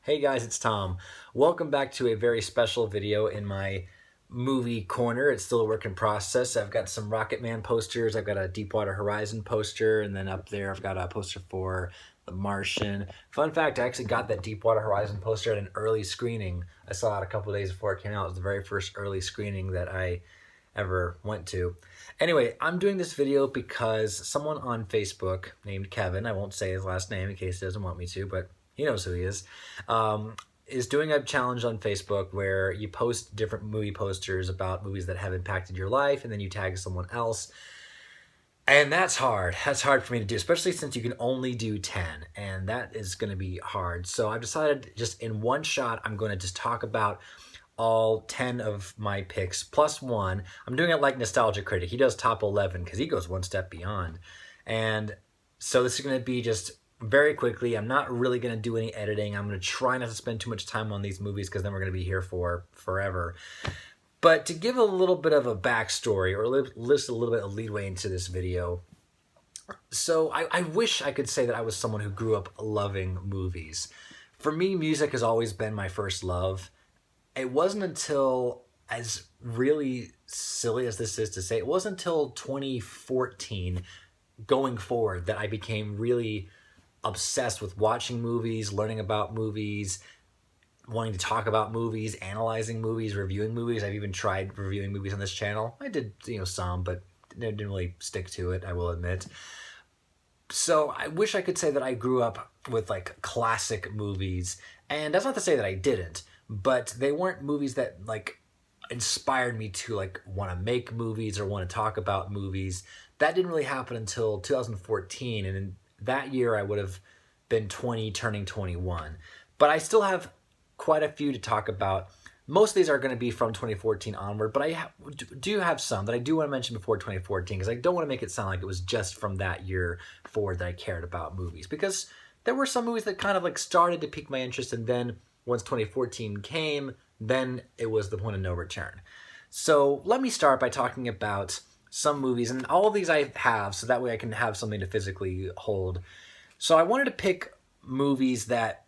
Hey guys, it's Tom. Welcome back to a very special video in my movie corner. It's still a work in process. I've got some Rocket Man posters, I've got a Deepwater Horizon poster, and then up there I've got a poster for The Martian. Fun fact, I actually got that Deepwater Horizon poster at an early screening. I saw it a couple days before it came out. It was the very first early screening that I ever went to. Anyway, I'm doing this video because someone on Facebook named Kevin, I won't say his last name in case he doesn't want me to, but he knows who he is doing a challenge on Facebook where you post different movie posters about movies that have impacted your life, and then you tag someone else. And that's hard. That's hard for me to do, especially since you can only do 10, and that is going to be hard. So I've decided just in one shot, I'm going to just talk about all 10 of my picks plus one. I'm doing it like Nostalgia Critic. He does top 11 because he goes one step beyond. And so this is going to be just very quickly. I'm not really going to do any editing. I'm going to try not to spend too much time on these movies because then we're going to be here for forever. But to give a little bit of a backstory or list a little bit of leadway into this video, so I wish I could say that I was someone who grew up loving movies. For me, music has always been my first love. It wasn't until, as really silly as this is to say, it wasn't until 2014 going forward that I became really obsessed with watching movies, learning about movies, wanting to talk about movies, analyzing movies, reviewing movies. I've even tried reviewing movies on this channel. I did, some, but didn't really stick to it, I will admit. So I wish I could say that I grew up with like classic movies, and that's not to say that I didn't, but they weren't movies that like inspired me to like want to make movies or want to talk about movies. That didn't really happen until 2014, and in that year I would have been 20 turning 21. But I still have quite a few to talk about. Most of these are going to be from 2014 onward, but I do have some that I do want to mention before 2014 because I don't want to make it sound like it was just from that year forward that I cared about movies, because there were some movies that kind of like started to pique my interest, and then once 2014 came, then it was the point of no return. So let me start by talking about some movies, and all of these I have, so that way I can have something to physically hold. So I wanted to pick movies that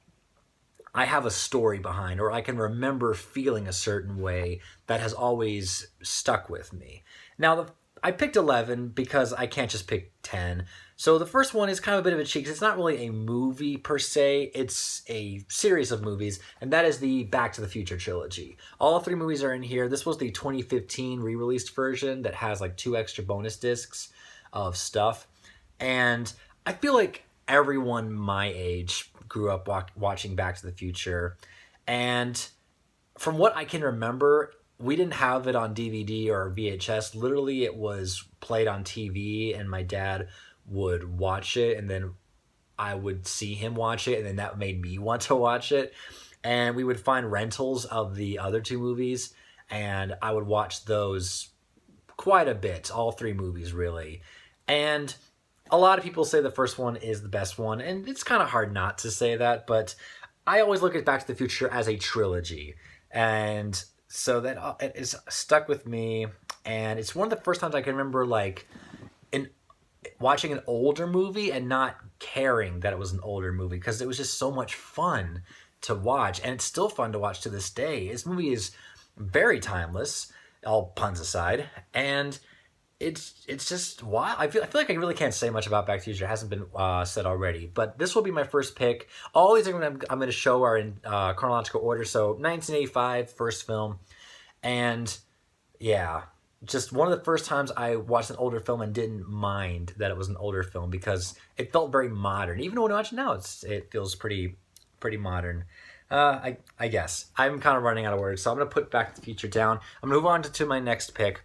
I have a story behind, or I can remember feeling a certain way that has always stuck with me. Now, I picked 11 because I can't just pick 10. So the first one is kind of a bit of a cheat. It's not really a movie per se. It's a series of movies, and that is the Back to the Future trilogy. All three movies are in here. This was the 2015 re-released version that has like 2 extra bonus discs of stuff. And I feel like everyone my age grew up watching Back to the Future. And from what I can remember, we didn't have it on DVD or VHS. Literally, it was played on TV, and my dad would watch it, and then I would see him watch it, and then that made me want to watch it. And we would find rentals of the other 2 movies, and I would watch those quite a bit, all 3 movies, really. And a lot of people say the first one is the best one, and it's kind of hard not to say that, but I always look at Back to the Future as a trilogy. And so that it is stuck with me, and it's one of the first times I can remember like watching an older movie and not caring that it was an older movie, because it was just so much fun to watch, and it's still fun to watch to this day. This movie is very timeless, all puns aside, and it's just wild. I feel like I really can't say much about Back to the Future. It hasn't been said already, but this will be my first pick. All these I'm going to show are in chronological order. So 1985, first film, and yeah, just one of the first times I watched an older film and didn't mind that it was an older film because it felt very modern. Even when I watch it now, it feels pretty modern. I guess I'm kind of running out of words, so I'm going to put Back to the Future down. I'm going to move on to my next pick.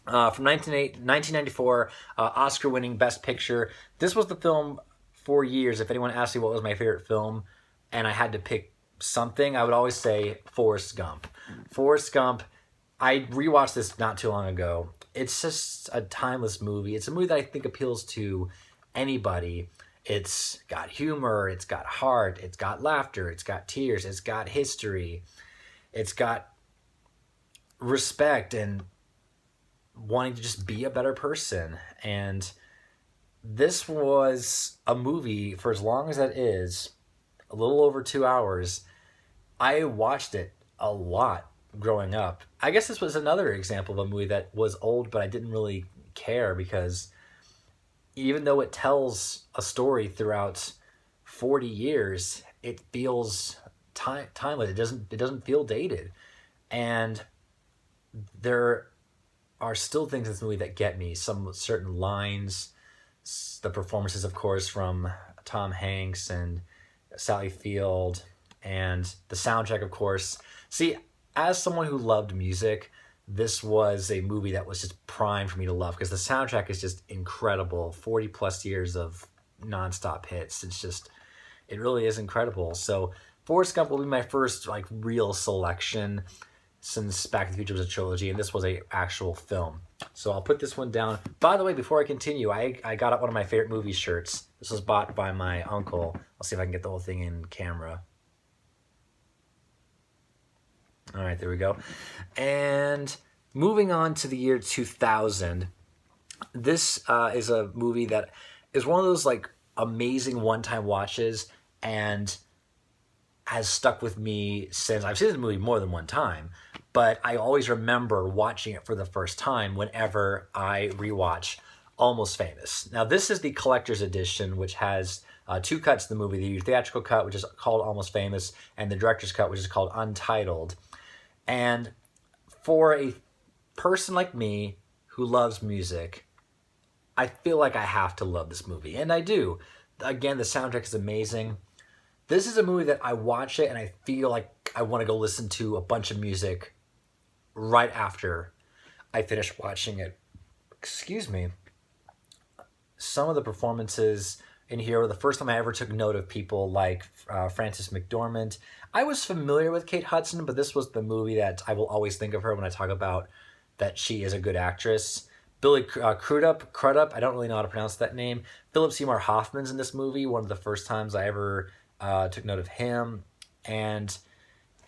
From 1994, Oscar-winning Best Picture. This was the film for years. If anyone asked me what was my favorite film and I had to pick something, I would always say Forrest Gump. Forrest Gump, I rewatched this not too long ago. It's just a timeless movie. It's a movie that I think appeals to anybody. It's got humor, it's got heart, it's got laughter, it's got tears, it's got history, it's got respect and wanting to just be a better person. And this was a movie, for as long as that is, a little over 2 hours, I watched it a lot growing up. I guess this was another example of a movie that was old, but I didn't really care because even though it tells a story throughout 40 years, it feels timeless. It doesn't feel dated. And there are still things in this movie that get me. Some certain lines, the performances, of course, from Tom Hanks and Sally Field, and the soundtrack, of course. See, as someone who loved music, this was a movie that was just primed for me to love because the soundtrack is just incredible. 40 plus years of nonstop hits. It really is incredible. So Forrest Gump will be my first like real selection since Back to the Future was a trilogy and this was a actual film. So I'll put this one down. By the way, before I continue, I got out one of my favorite movie shirts. This was bought by my uncle. I'll see if I can get the whole thing in camera. All right, there we go. And moving on to the year 2000, this is a movie that is one of those like amazing one-time watches and has stuck with me since. I've seen this movie more than one time, but I always remember watching it for the first time whenever I rewatch Almost Famous. Now, this is the collector's edition, which has two cuts of the movie, the theatrical cut, which is called Almost Famous, and the director's cut, which is called Untitled. And for a person like me who loves music, I feel like I have to love this movie, and I do. Again, the soundtrack is amazing. This is a movie that I watch it and I feel like I want to go listen to a bunch of music right after I finish watching it. Excuse me. Some of the performances in here were the first time I ever took note of people like Frances McDormand. I was familiar with Kate Hudson, but this was the movie that I will always think of her when I talk about that she is a good actress. Billy Crudup, I don't really know how to pronounce that name. Philip Seymour Hoffman's in this movie, one of the first times I ever took note of him. And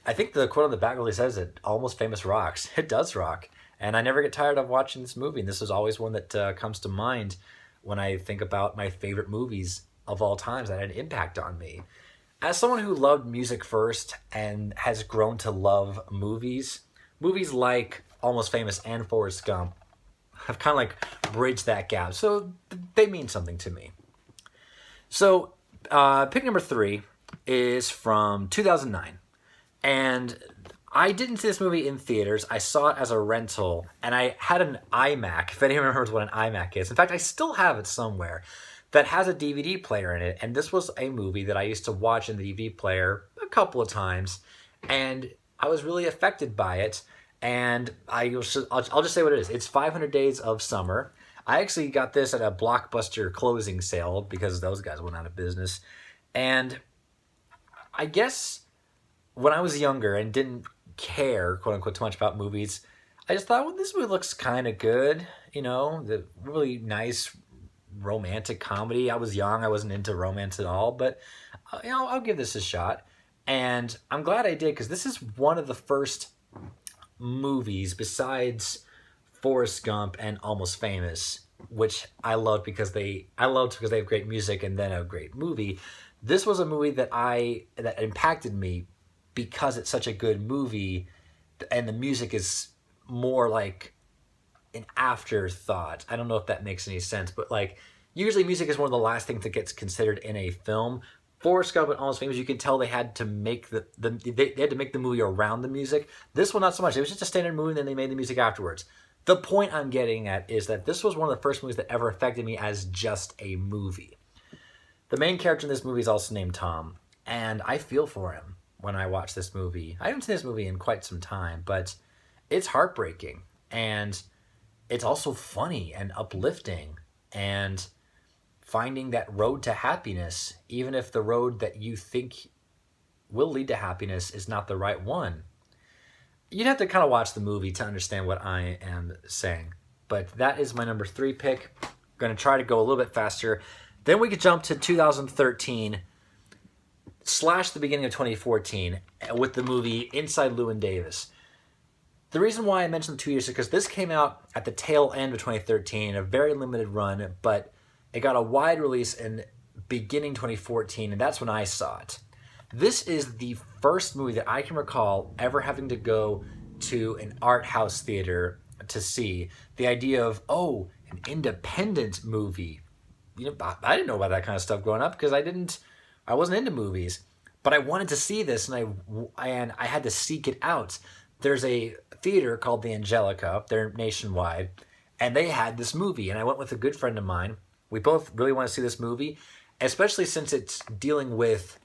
I think the quote on the back really says it, Almost Famous rocks. It does rock. And I never get tired of watching this movie. And this is always one that comes to mind when I think about my favorite movies of all times that had an impact on me. As someone who loved music first and has grown to love movies like Almost Famous and Forrest Gump have kind of like bridged that gap. So they mean something to me. So pick number 3 is from 2009. And I didn't see this movie in theaters. I saw it as a rental, and I had an iMac, if anyone remembers what an iMac is. In fact, I still have it somewhere that has a DVD player in it. And this was a movie that I used to watch in the DVD player a couple of times, and I was really affected by it. And I'll just say what it is. It's 500 Days of Summer. I actually got this at a Blockbuster closing sale because those guys went out of business. And I guess when I was younger and didn't care, quote unquote, too much about movies, I just thought, well, this movie looks kind of good. You know, the really nice romantic comedy. I was young. I wasn't into romance at all, but I'll give this a shot. And I'm glad I did because this is one of the first movies besides Forrest Gump and Almost Famous, which I loved because they have great music and then a great movie. This was a movie that impacted me because it's such a good movie, and the music is more like an afterthought. I don't know if that makes any sense, but like usually music is one of the last things that gets considered in a film. Forrest Gump and Almost Famous, you can tell they had to make they had to make the movie around the music. This one, not so much. It was just a standard movie, and then they made the music afterwards. The point I'm getting at is that this was one of the first movies that ever affected me as just a movie. The main character in this movie is also named Tom, and I feel for him when I watch this movie. I haven't seen this movie in quite some time, but it's heartbreaking, and it's also funny and uplifting, and finding that road to happiness, even if the road that you think will lead to happiness is not the right one. You'd have to kind of watch the movie to understand what I am saying. But that is my number 3 pick. I'm going to try to go a little bit faster. Then we could jump to 2013 / the beginning of 2014 with the movie Inside Llewyn Davis. The reason why I mentioned the 2 years is because this came out at the tail end of 2013, a very limited run, but it got a wide release in beginning 2014, and that's when I saw it. This is the first movie that I can recall ever having to go to an art house theater to see. The idea of, oh, an independent movie. I didn't know about that kind of stuff growing up because I wasn't into movies. But I wanted to see this, and I had to seek it out. There's a theater called the Angelica. They're nationwide, and they had this movie, and I went with a good friend of mine. We both really want to see this movie, especially since it's dealing with,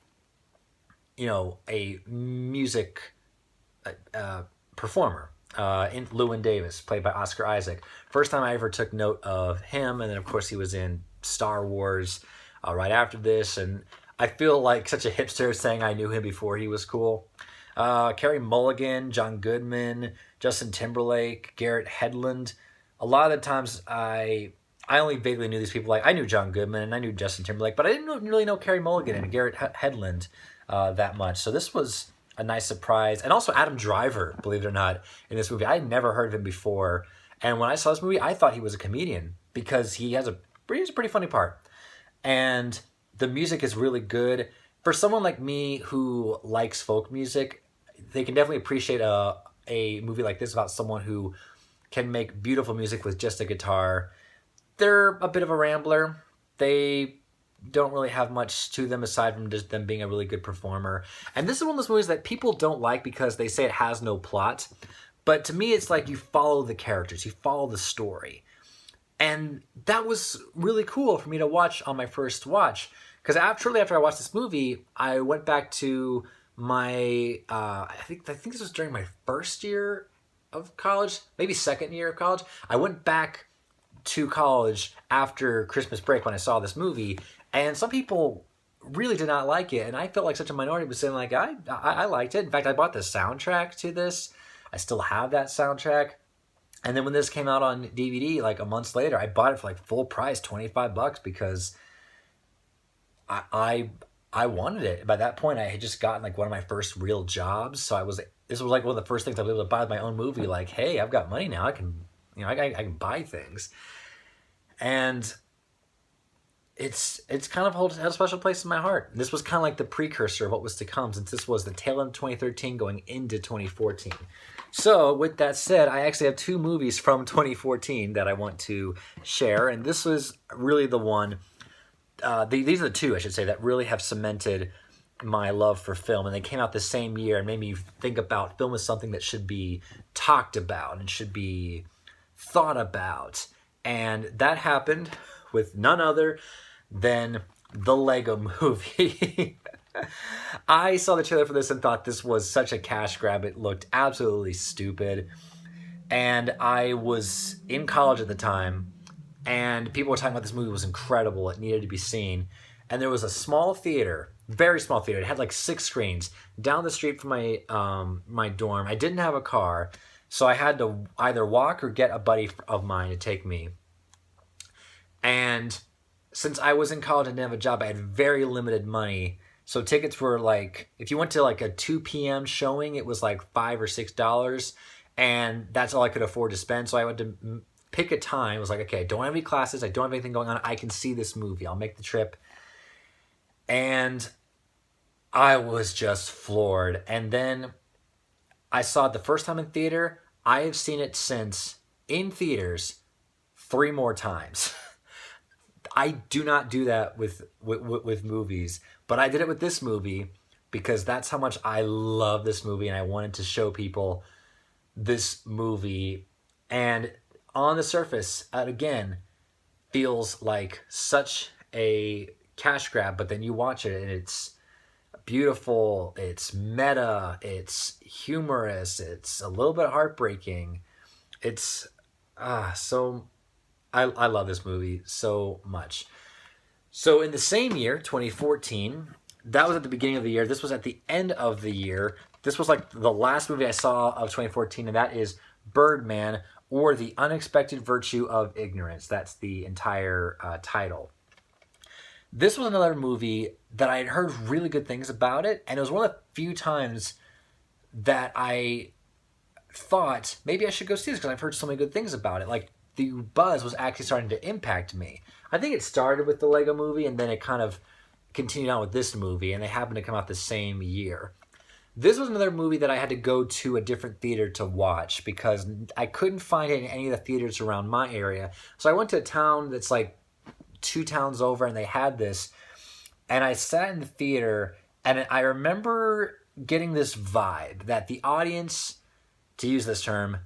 a music performer, in Llewyn Davis, played by Oscar Isaac. First time I ever took note of him, and then of course he was in Star Wars right after this, and I feel like such a hipster saying I knew him before he was cool. Carey Mulligan, John Goodman, Justin Timberlake, Garrett Hedlund. A lot of the times I only vaguely knew these people. Like, I knew John Goodman and I knew Justin Timberlake, but I didn't really know Carey Mulligan and Garrett Hedlund that much. So this was a nice surprise. And also Adam Driver, believe it or not, in this movie. I had never heard of him before. And when I saw this movie, I thought he was a comedian because he has a pretty funny part. And the music is really good. For someone like me who likes folk music, they can definitely appreciate a movie like this about someone who can make beautiful music with just a guitar. They're a bit of a rambler. They don't really have much to them aside from just them being a really good performer. And this is one of those movies that people don't like because they say it has no plot. But to me, it's like you follow the characters, you follow the story. And that was really cool for me to watch on my first watch. Because shortly after I watched this movie, I went back to my, I think this was during my first year of college, maybe second year of college. I went back to college after Christmas break when I saw this movie, and some people really did not like it, and I felt like such a minority was saying like, I liked it. In fact, I bought the soundtrack to this. I still have that soundtrack. And then when this came out on DVD, like a month later, I bought it for like full price, $25, because I wanted it. By that point, I had just gotten like one of my first real jobs, so this was like one of the first things I was able to buy my own movie. Like, hey, I've got money now. I can, I can buy things, and it's kind of held a special place in my heart. This was kind of like the precursor of what was to come, since this was the tail end of 2013 going into 2014. So with that said, I actually have two movies from 2014 that I want to share, and this was really the one. These are the two, I should say, that really have cemented my love for film, and they came out the same year and made me think about film as something that should be talked about and should be thought about. And that happened with none other than the Lego Movie. I saw the trailer for this and thought this was such a cash grab. It looked absolutely stupid. And I was in college at the time, and people were talking about this movie was incredible. It needed to be seen. And there was a small theater, very small theater. It had like 6 screens down the street from my dorm. I didn't have a car, so I had to either walk or get a buddy of mine to take me. And since I was in college and didn't have a job, I had very limited money. So tickets were like, if you went to like a 2 p.m. showing, it was like $5 or $6. And that's all I could afford to spend. So I had to pick a time. It was like, okay, I don't have any classes. I don't have anything going on. I can see this movie. I'll make the trip. And I was just floored. And then I saw it the first time in theater. I have seen it since in theaters 3 more times. I do not do that with movies, but I did it with this movie because that's how much I love this movie, and I wanted to show people this movie. And on the surface, it again feels like such a cash grab, but then you watch it and it's beautiful, it's meta, it's humorous, it's a little bit heartbreaking. It's so I love this movie so much. So in the same year, 2014, that was at the beginning of the year. This was at the end of the year. This was like the last movie I saw of 2014, and that is Birdman, or The Unexpected Virtue of Ignorance. That's the entire title. This was another movie that I had heard really good things about it, and it was one of the few times that I thought maybe I should go see this because I've heard so many good things about it. Like, the buzz was actually starting to impact me. I think it started with the Lego Movie, and then it kind of continued on with this movie, and they happened to come out the same year. This was another movie that I had to go to a different theater to watch because I couldn't find it in any of the theaters around my area. So I went to a town that's like 2 towns over, and they had this. And I sat in the theater, and I remember getting this vibe that the audience, to use this term,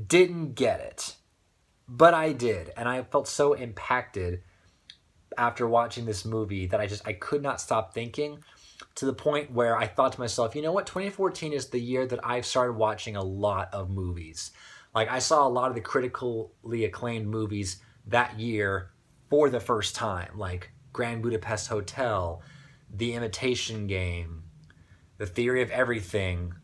didn't get it. But I did, and I felt so impacted after watching this movie that I could not stop thinking, to the point where I thought to myself, you know what, 2014 is the year that I've started watching a lot of movies. Like, I saw a lot of the critically acclaimed movies that year for the first time, like Grand Budapest Hotel, The Imitation Game, The Theory of Everything,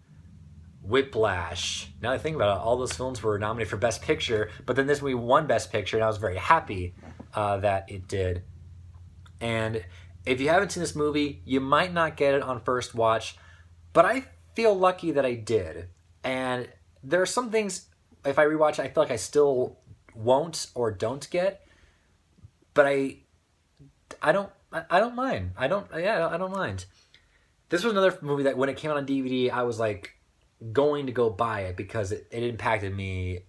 Whiplash. Now that I think about it, all those films were nominated for Best Picture, but then this movie won Best Picture, and I was very happy that it did. And if you haven't seen this movie, you might not get it on first watch, but I feel lucky that I did. And there are some things, if I rewatch it, I feel like I still won't or don't get, but I don't mind. I don't mind. This was another movie that when it came out on DVD, I was like going to go buy it because it impacted me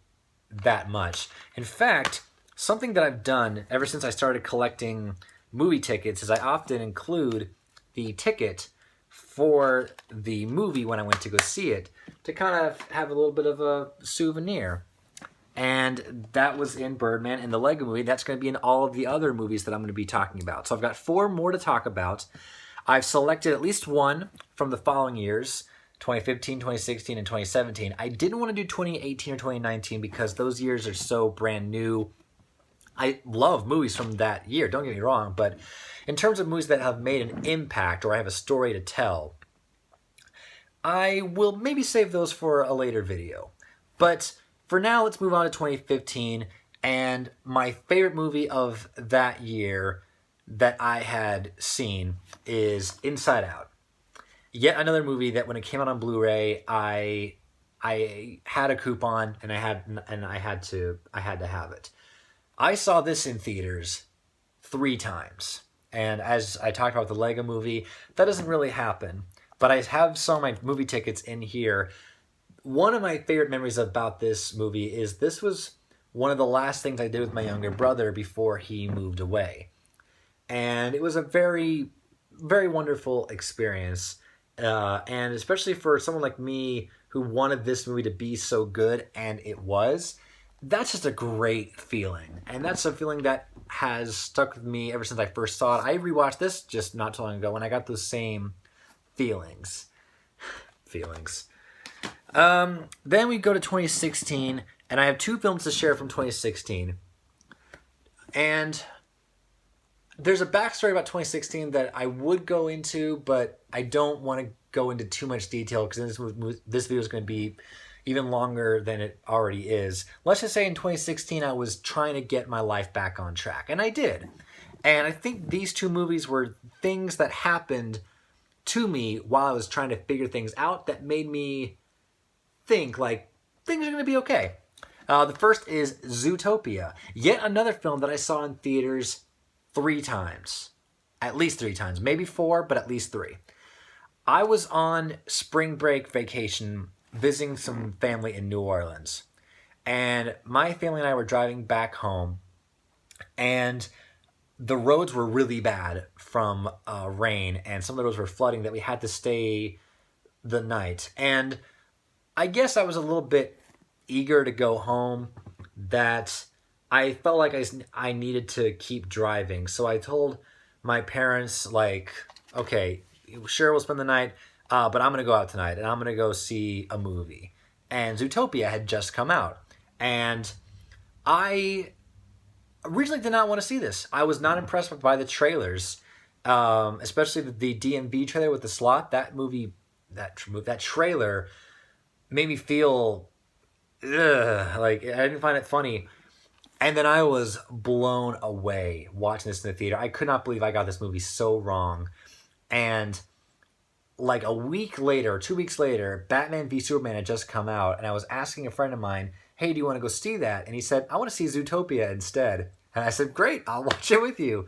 that much. In fact, something that I've done ever since I started collecting movie tickets is I often include the ticket for the movie when I went to go see it to kind of have a little bit of a souvenir. And that was in Birdman and the Lego Movie. That's going to be in all of the other movies that I'm going to be talking about. So I've got 4 more to talk about. I've selected at least one from the following years, 2015, 2016, and 2017. I didn't want to do 2018 or 2019 because those years are so brand new. I love movies from that year, don't get me wrong, but in terms of movies that have made an impact or I have a story to tell, I will maybe save those for a later video. But for now, let's move on to 2015, and my favorite movie of that year that I had seen is Inside Out. Yet another movie that when it came out on Blu-ray, I had a coupon and I had to have it. I saw this in theaters 3 times. And as I talked about with the Lego Movie, that doesn't really happen. But I have some of my movie tickets in here. One of my favorite memories about this movie is this was one of the last things I did with my younger brother before he moved away. And it was a very, very wonderful experience. And especially for someone like me who wanted this movie to be so good, and it was, that's just a great feeling. And that's a feeling that has stuck with me ever since I first saw it. I rewatched this just not too long ago, and I got those same feelings. Then we go to 2016, and I have 2 films to share from 2016. And there's a backstory about 2016 that I would go into, but I don't want to go into too much detail because this video is going to be even longer than it already is. Let's just say in 2016, I was trying to get my life back on track, and I did. And I think these 2 movies were things that happened to me while I was trying to figure things out that made me think, like, things are going to be okay. The first is Zootopia, yet another film that I saw in theaters 3 times. At least 3 times. Maybe 4, but at least 3. I was on spring break vacation visiting some family in New Orleans. And my family and I were driving back home, and the roads were really bad from rain, and some of the roads were flooding that we had to stay the night. And I guess I was a little bit eager to go home, that I felt like I needed to keep driving. So I told my parents, like, okay, sure, we'll spend the night, but I'm going to go out tonight, and I'm going to go see a movie. And Zootopia had just come out. And I originally did not want to see this. I was not impressed by the trailers, especially the DMV trailer with the slot. That movie, that trailer made me feel, like, I didn't find it funny. And then I was blown away watching this in the theater. I could not believe I got this movie so wrong. And like a week later, 2 weeks later, Batman v Superman had just come out, and I was asking a friend of mine, hey, do you want to go see that? And he said, I want to see Zootopia instead. And I said, great, I'll watch it with you.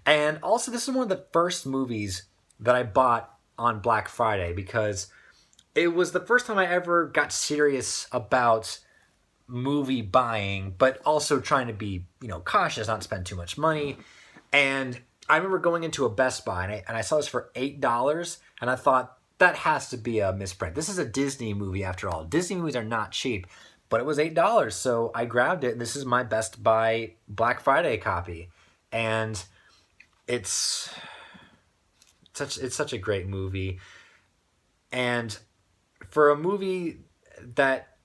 And also, this is one of the first movies that I bought on Black Friday because it was the first time I ever got serious about movie buying, but also trying to be, cautious, not spend too much money. And I remember going into a Best Buy and I saw this for $8, and I thought, that has to be a misprint. This is a Disney movie after all. Disney movies are not cheap, but it was $8, so I grabbed it, and this is my Best Buy Black Friday copy. And it's such a great movie. And for a movie that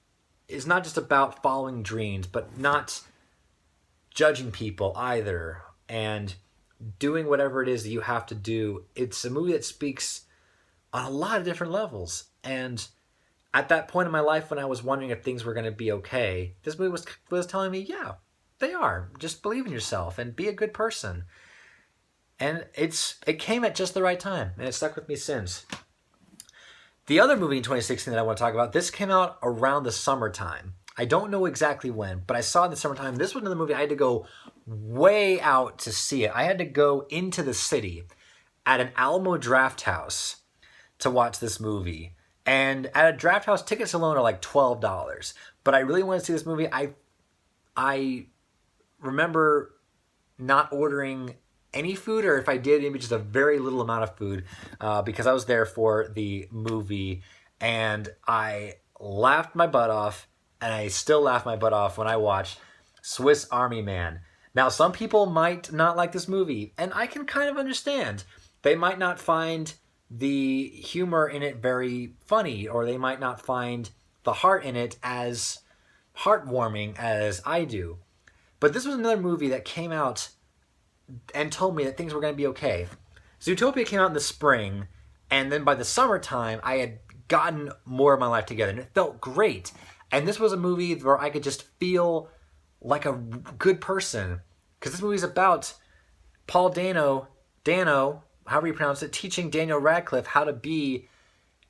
is not just about following dreams, but not judging people either, and doing whatever it is that you have to do, it's a movie that speaks on a lot of different levels. And at that point in my life when I was wondering if things were going to be okay, this movie was telling me, yeah, they are. Just believe in yourself and be a good person. And it came at just the right time, and it stuck with me since. The other movie in 2016 that I want to talk about, this came out around the summertime. I don't know exactly when, but I saw it in the summertime. This was another movie I had to go way out to see it. I had to go into the city at an Alamo Draft House to watch this movie. And at a draft house, tickets alone are like $12. But I really wanted to see this movie. I remember not ordering any food, or if I did, maybe just a very little amount of food, because I was there for the movie. And I laughed my butt off, and I still laugh my butt off when I watch Swiss Army Man. Now, some people might not like this movie, and I can kind of understand. They might not find the humor in it very funny, or they might not find the heart in it as heartwarming as I do. But this was another movie that came out and told me that things were going to be okay. Zootopia came out in the spring, and then by the summertime, I had gotten more of my life together, and it felt great. And this was a movie where I could just feel like a good person, because this movie is about Paul Dano, however you pronounce it, teaching Daniel Radcliffe how to be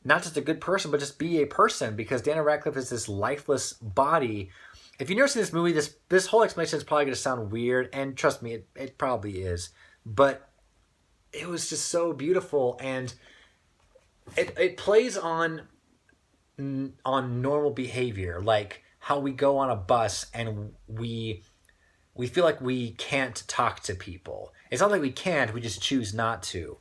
not just a good person, but just be a person, because Daniel Radcliffe is this lifeless body. If you've never seen this movie, this whole explanation is probably going to sound weird, and trust me, it probably is. But it was just so beautiful, and it plays on normal behavior, like how we go on a bus and we feel like we can't talk to people. It's not like we can't, we just choose not to.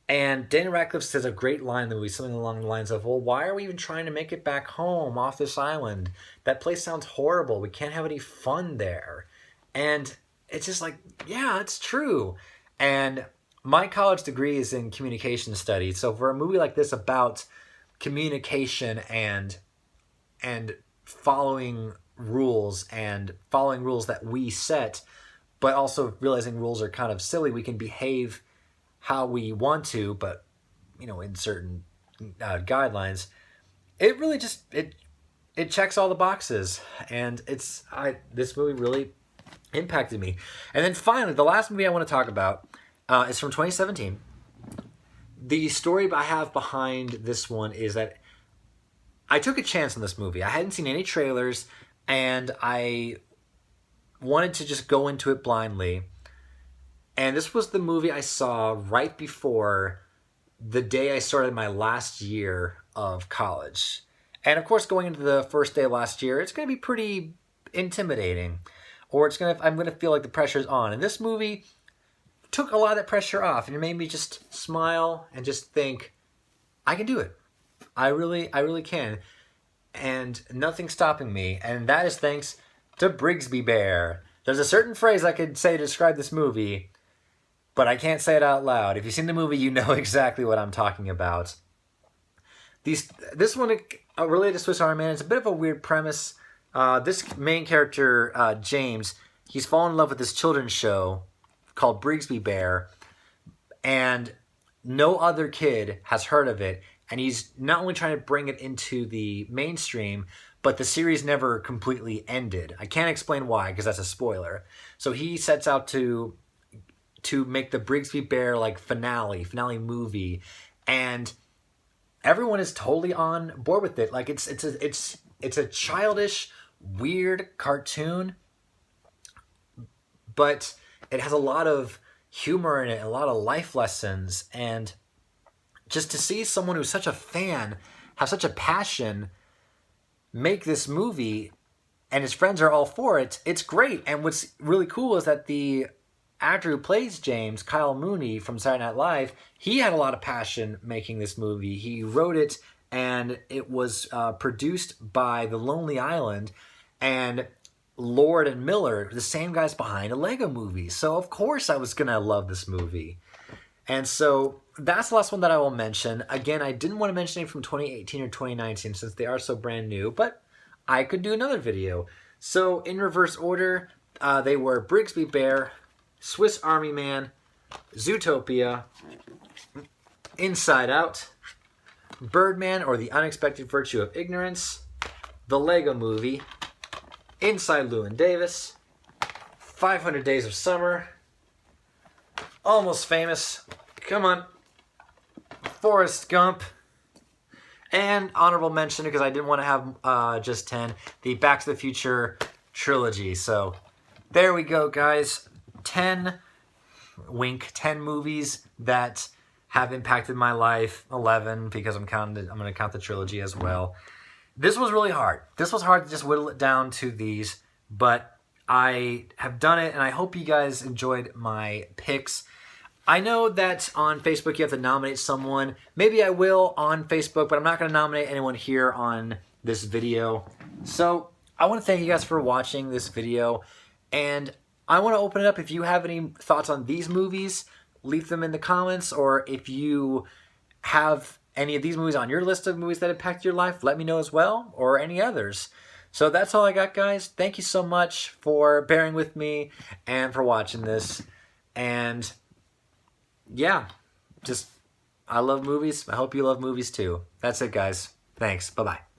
And Daniel Radcliffe says a great line in the movie, something along the lines of, well, why are we even trying to make it back home off this island? That place sounds horrible. We can't have any fun there. And it's just like, yeah, it's true. And my college degree is in communication studies. So for a movie like this about communication and following rules that we set, but also realizing rules are kind of silly, we can behave how we want to, but in certain guidelines. It really just it checks all the boxes, and this movie really impacted me. And then finally, the last movie I want to talk about is from 2017. The story I have behind this one is that I took a chance on this movie. I hadn't seen any trailers, and I wanted to just go into it blindly. And this was the movie I saw right before the day I started my last year of college. And of course, going into the first day of last year, it's going to be pretty intimidating. Or I'm going to feel like the pressure's on. And this movie took a lot of that pressure off, and it made me just smile and just think, I can do it. I really can. And nothing's stopping me. And that is thanks to Brigsby Bear. There's a certain phrase I could say to describe this movie, but I can't say it out loud. If you've seen the movie, you know exactly what I'm talking about. This one related to Swiss Army Man. It's a bit of a weird premise. This main character, James, he's fallen in love with this children's show called Brigsby Bear, and no other kid has heard of it. And he's not only trying to bring it into the mainstream, but the series never completely ended. I can't explain why, because that's a spoiler. So he sets out to make the Brigsby Bear finale movie, and everyone is totally on board with it. Like it's a childish, weird cartoon, but it has a lot of humor in it, a lot of life lessons, and just to see someone who's such a fan have such a passion make this movie, and his friends are all for it, it's great. And what's really cool is that the actor who plays James, Kyle Mooney from Saturday Night Live, he had a lot of passion making this movie. He wrote it, and it was produced by The Lonely Island and Lord and Miller, the same guys behind a Lego Movie. So of course I was gonna love this movie. And so that's the last one that I will mention. Again, I didn't want to mention it from 2018 or 2019 since they are so brand new, but I could do another video. So in reverse order, they were Brigsby Bear, Swiss Army Man, Zootopia, Inside Out, Birdman or The Unexpected Virtue of Ignorance, The Lego Movie, Inside Llewyn Davis, 500 Days of Summer, Almost Famous, come on, Forrest Gump, and honorable mention, because I didn't want to have just 10, the Back to the Future trilogy. So there we go, guys. 10, wink, 10 movies that have impacted my life. 11, because I'm going to count the trilogy as well. This was really hard. This was hard to just whittle it down to these, but I have done it, and I hope you guys enjoyed my picks. I know that on Facebook you have to nominate someone. Maybe I will on Facebook, but I'm not going to nominate anyone here on this video. So I want to thank you guys for watching this video, and I want to open it up. If you have any thoughts on these movies, leave them in the comments, or if you have any of these movies on your list of movies that impact your life, let me know as well, or any others. So that's all I got, guys. Thank you so much for bearing with me and for watching this. And yeah, I love movies. I hope you love movies too. That's it, guys. Thanks. Bye-bye.